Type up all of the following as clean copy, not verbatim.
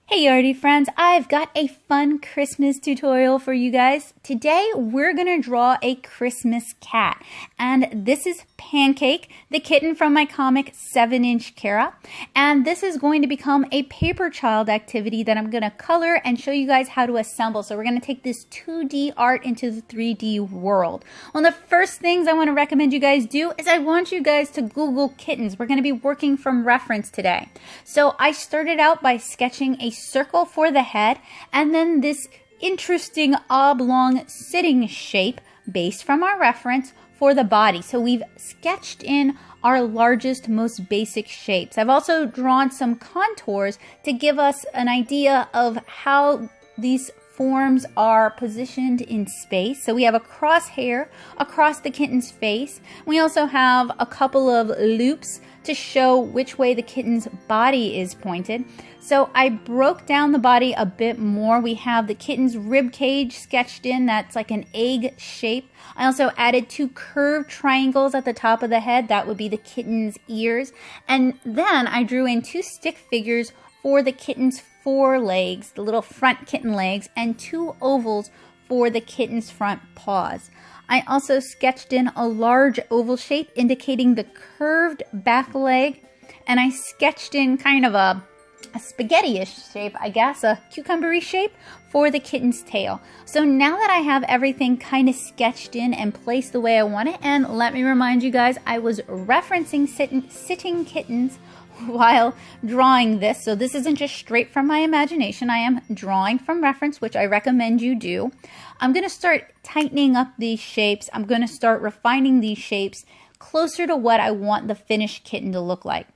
Hey arty friends, I've got a fun Christmas tutorial for you guys. Today we're gonna draw a Christmas cat, and this is Pancake, the kitten from my comic 7-inch Kara, and this is going to become a paper child activity that I'm gonna color and show you guys how to assemble. So we're gonna take this 2D art into the 3D world. One of the first things I want to recommend you guys do is I want you guys to Google kittens. We're gonna be working from reference today. So I started out by sketching a circle for the head and then this interesting oblong sitting shape based from our reference for the body. So we've sketched in our largest, most basic shapes. I've also drawn some contours to give us an idea of how these forms are positioned in space. So we have a crosshair across the kitten's face. We also have a couple of loops to show which way the kitten's body is pointed. So I broke down the body a bit more. We have the kitten's rib cage sketched in. That's like an egg shape. I also added 2 curved triangles at the top of the head. That would be the kitten's ears. And then I drew in 2 stick figures for the kitten's forelegs, the little front kitten legs, and 2 ovals for the kitten's front paws. I also sketched in a large oval shape indicating the curved back leg, and I sketched in kind of a spaghetti-ish shape, I guess, a cucumber-y shape for the kitten's tail. So now that I have everything kind of sketched in and placed the way I want it, and let me remind you guys, I was referencing sitting kittens while drawing this, so this isn't just straight from my imagination. I am drawing from reference, which I recommend you do. I'm going to start tightening up these shapes. I'm going to start refining these shapes closer to what I want the finished kitten to look like.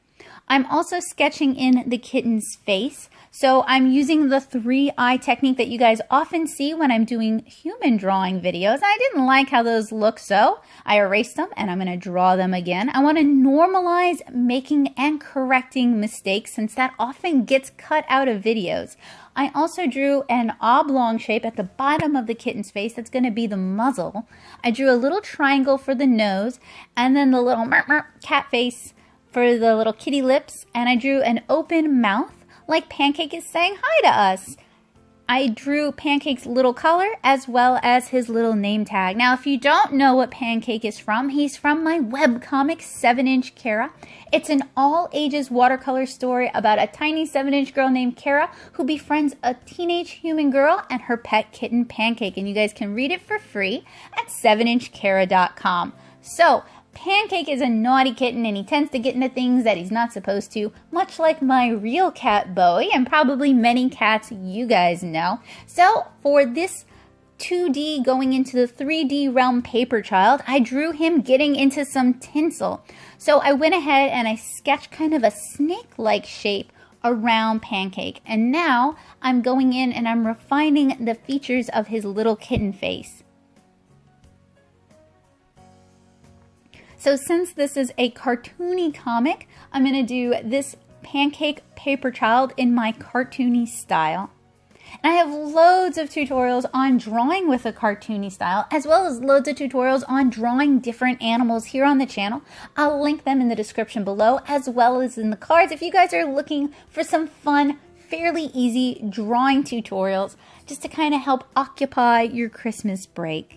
I'm also sketching in the kitten's face. So I'm using the 3-eye technique that you guys often see when I'm doing human drawing videos. I didn't like how those look, so I erased them and I'm going to draw them again. I want to normalize making and correcting mistakes since that often gets cut out of videos. I also drew an oblong shape at the bottom of the kitten's face. That's going to be the muzzle. I drew a little triangle for the nose and then the little cat face for the little kitty lips, and I drew an open mouth like Pancake is saying hi to us. I drew Pancake's little collar as well as his little name tag. Now, if you don't know what Pancake is from, he's from my webcomic 7-inch Kara. It's an all-ages watercolor story about a tiny 7-inch girl named Kara who befriends a teenage human girl and her pet kitten Pancake, and you guys can read it for free at 7inchkara.com. So, Pancake is a naughty kitten and he tends to get into things that he's not supposed to, much like my real cat Bowie and probably many cats you guys know. So for this 2D going into the 3D realm paper child, I drew him getting into some tinsel. So I went ahead and I sketched kind of a snake-like shape around Pancake. And now I'm going in and I'm refining the features of his little kitten face. So since this is a cartoony comic, I'm going to do this Pancake paper child in my cartoony style. And I have loads of tutorials on drawing with a cartoony style, as well as loads of tutorials on drawing different animals here on the channel. I'll link them in the description below, as well as in the cards if you guys are looking for some fun, fairly easy drawing tutorials just to kind of help occupy your Christmas break.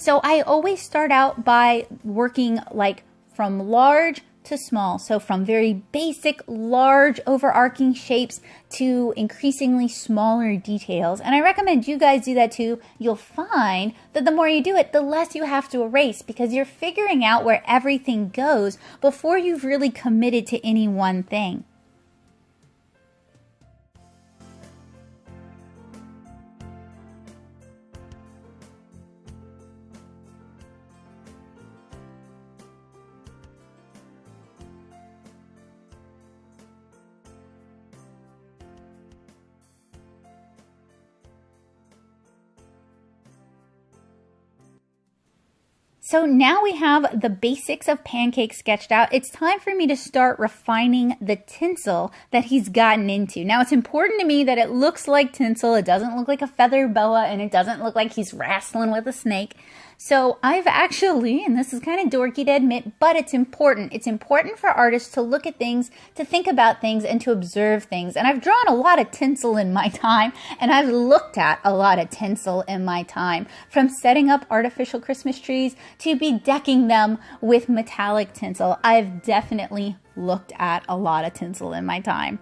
So I always start out by working like from large to small. So from very basic, large, overarching shapes to increasingly smaller details. And I recommend you guys do that too. You'll find that the more you do it, the less you have to erase because you're figuring out where everything goes before you've really committed to any one thing. So now we have the basics of Pancake sketched out. It's time for me to start refining the tinsel that he's gotten into. Now it's important to me that it looks like tinsel. It doesn't look like a feather boa and it doesn't look like he's wrestling with a snake. So I've actually, and this is kind of dorky to admit, but it's important. It's important for artists to look at things, to think about things, and to observe things. And I've drawn a lot of tinsel in my time, and I've looked at a lot of tinsel in my time, from setting up artificial Christmas trees to bedecking them with metallic tinsel. I've definitely looked at a lot of tinsel in my time.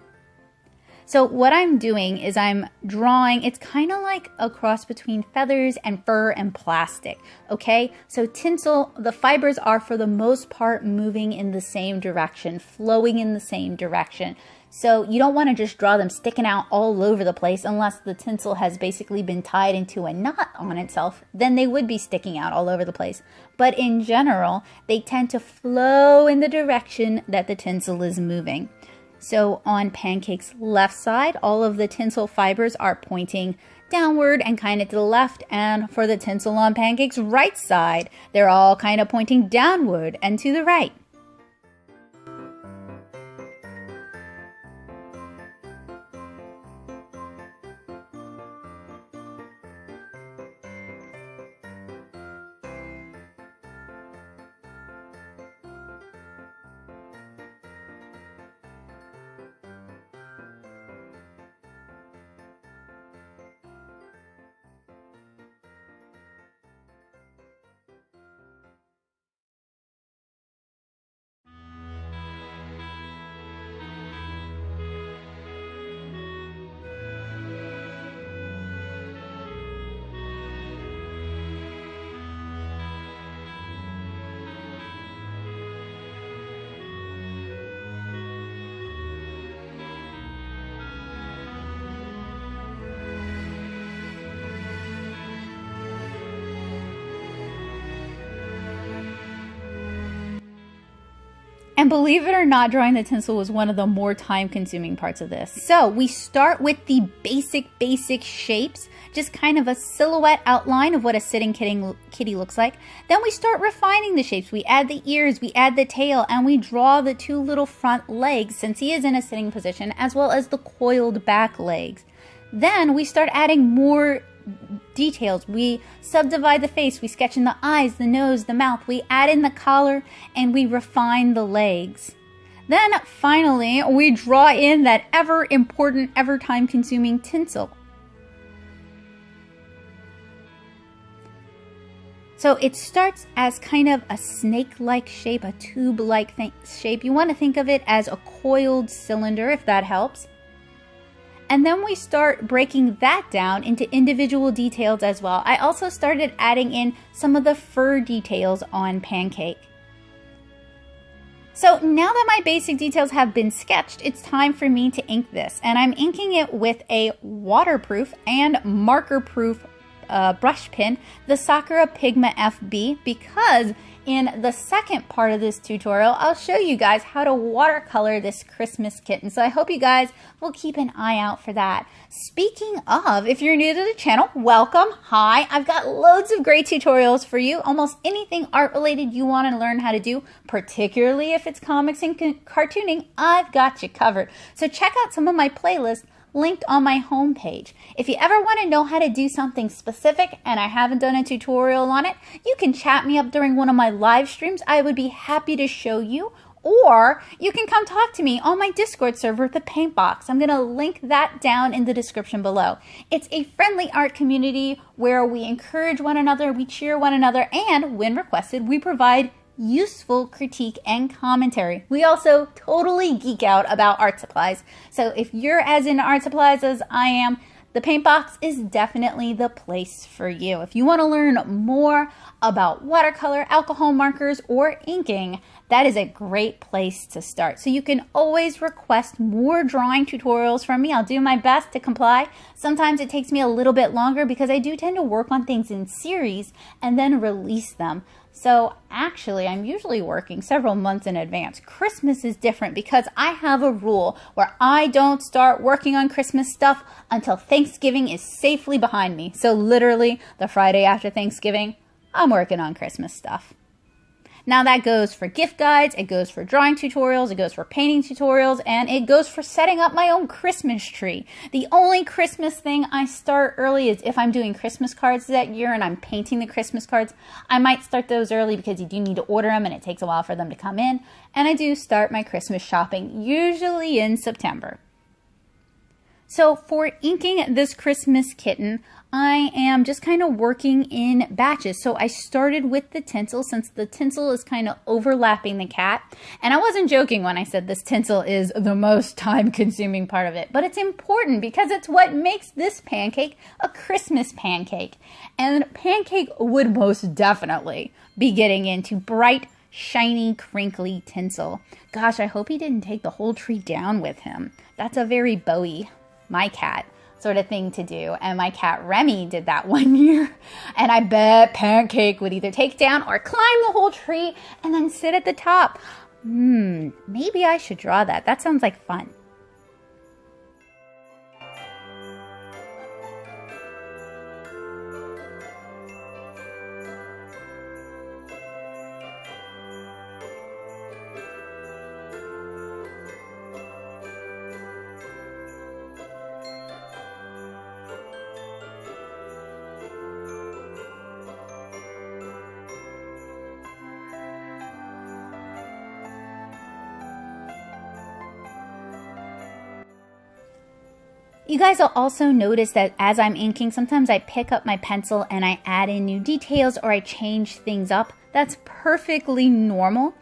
So what I'm doing is I'm drawing, it's kind of like a cross between feathers and fur and plastic, okay? So tinsel, the fibers are for the most part moving in the same direction, flowing in the same direction. So you don't want to just draw them sticking out all over the place unless the tinsel has basically been tied into a knot on itself, then they would be sticking out all over the place. But in general, they tend to flow in the direction that the tinsel is moving. So on Pancake's left side, all of the tinsel fibers are pointing downward and kind of to the left. And for the tinsel on Pancake's right side, they're all kind of pointing downward and to the right. And believe it or not, drawing the tinsel was one of the more time-consuming parts of this. So we start with the basic shapes, just kind of a silhouette outline of what a sitting kitty looks like. Then we start refining the shapes. We add the ears, we add the tail, and we draw the two little front legs, since he is in a sitting position, as well as the coiled back legs. Then we start adding more details. We subdivide the face, we sketch in the eyes, the nose, the mouth, we add in the collar, and we refine the legs. Then finally, we draw in that ever important, ever time consuming tinsel. So it starts as kind of a snake-like shape, a tube-like shape. You want to think of it as a coiled cylinder, if that helps. And then we start breaking that down into individual details as well. I also started adding in some of the fur details on Pancake. So now that my basic details have been sketched, it's time for me to ink this. And I'm inking it with a waterproof and marker-proof brush pen, the Sakura Pigma FB, because in the second part of this tutorial, I'll show you guys how to watercolor this Christmas kitten. So I hope you guys will keep an eye out for that. Speaking of, if you're new to the channel, welcome. Hi, I've got loads of great tutorials for you. Almost anything art related you want to learn how to do, particularly if it's comics and cartooning, I've got you covered. So check out some of my playlists linked on my homepage. If you ever want to know how to do something specific and I haven't done a tutorial on it, you can chat me up during one of my live streams. I would be happy to show you, or you can come talk to me on my Discord server, The Paint Box. I'm going to link that down in the description below. It's a friendly art community where we encourage one another, we cheer one another, and when requested, we provide useful critique and commentary. We also totally geek out about art supplies. So if you're as into art supplies as I am, the Paint Box is definitely the place for you. If you want to learn more about watercolor, alcohol markers, or inking, that is a great place to start. So you can always request more drawing tutorials from me. I'll do my best to comply. Sometimes it takes me a little bit longer because I do tend to work on things in series and then release them. So actually, I'm usually working several months in advance. Christmas is different because I have a rule where I don't start working on Christmas stuff until Thanksgiving is safely behind me. So literally, the Friday after Thanksgiving, I'm working on Christmas stuff. Now that goes for gift guides, it goes for drawing tutorials, it goes for painting tutorials, and it goes for setting up my own Christmas tree. The only Christmas thing I start early is if I'm doing Christmas cards that year and I'm painting the Christmas cards. I might start those early because you do need to order them and it takes a while for them to come in. And I do start my Christmas shopping usually in September. So for inking this Christmas kitten, I am just kind of working in batches. So I started with the tinsel since the tinsel is kind of overlapping the cat. And I wasn't joking when I said this tinsel is the most time-consuming part of it. But it's important because it's what makes this pancake a Christmas pancake. And Pancake would most definitely be getting into bright, shiny, crinkly tinsel. Gosh, I hope he didn't take the whole tree down with him. That's a very Bowie, my cat, sort of thing to do. And my cat Remy did that one year. And I bet Pancake would either take down or climb the whole tree and then sit at the top. Maybe I should draw that. That sounds like fun. You guys will also notice that as I'm inking, sometimes I pick up my pencil and I add in new details or I change things up. That's perfectly normal.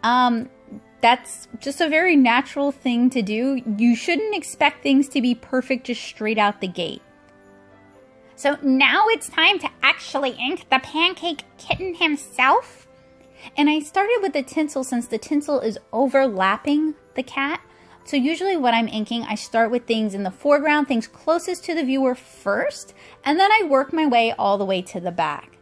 That's just a very natural thing to do. You shouldn't expect things to be perfect just straight out the gate. So now it's time to actually ink the Pancake kitten himself. And I started with the tinsel since the tinsel is overlapping the cat. So usually when I'm inking, I start with things in the foreground, things closest to the viewer first, and then I work my way all the way to the back.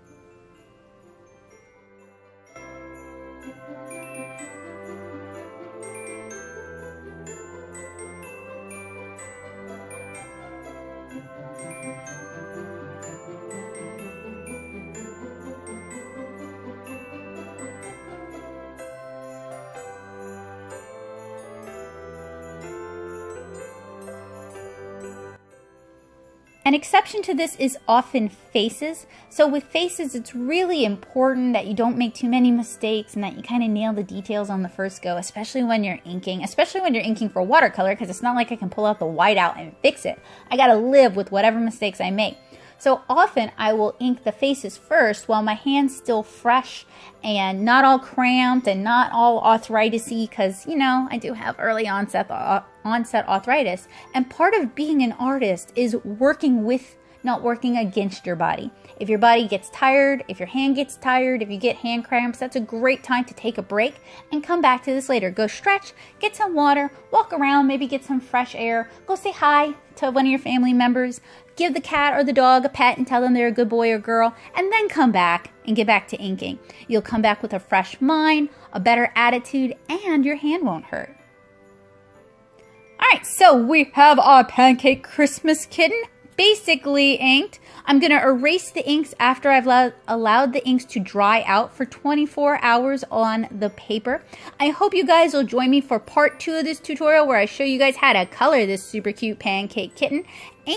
An exception to this is often faces. So with faces, it's really important that you don't make too many mistakes and that you kind of nail the details on the first go, especially when you're inking for watercolor, because it's not like I can pull out the whiteout and fix it. I gotta live with whatever mistakes I make. So often I will ink the faces first while my hand's still fresh and not all cramped and not all arthritis-y, because, you know, I do have early onset arthritis. And part of being an artist is working with, not working against your body. If your body gets tired, if your hand gets tired, if you get hand cramps, that's a great time to take a break and come back to this later. Go stretch, get some water, walk around, maybe get some fresh air, go say hi to one of your family members, give the cat or the dog a pet and tell them they're a good boy or girl, and then come back and get back to inking. You'll come back with a fresh mind, a better attitude, and your hand won't hurt. Alright, so we have our Pancake Christmas kitten basically inked. I'm going to erase the inks after I've allowed the inks to dry out for 24 hours on the paper. I hope you guys will join me for part 2 of this tutorial where I show you guys how to color this super cute Pancake kitten.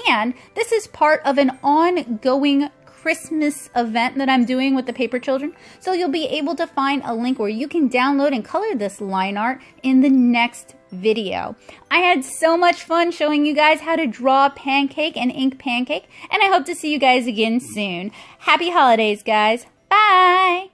And this is part of an ongoing Christmas event that I'm doing with the Paper Children. So you'll be able to find a link where you can download and color this line art in the next video. I had so much fun showing you guys how to draw Pancake and ink Pancake, and I hope to see you guys again soon. Happy holidays, guys. Bye!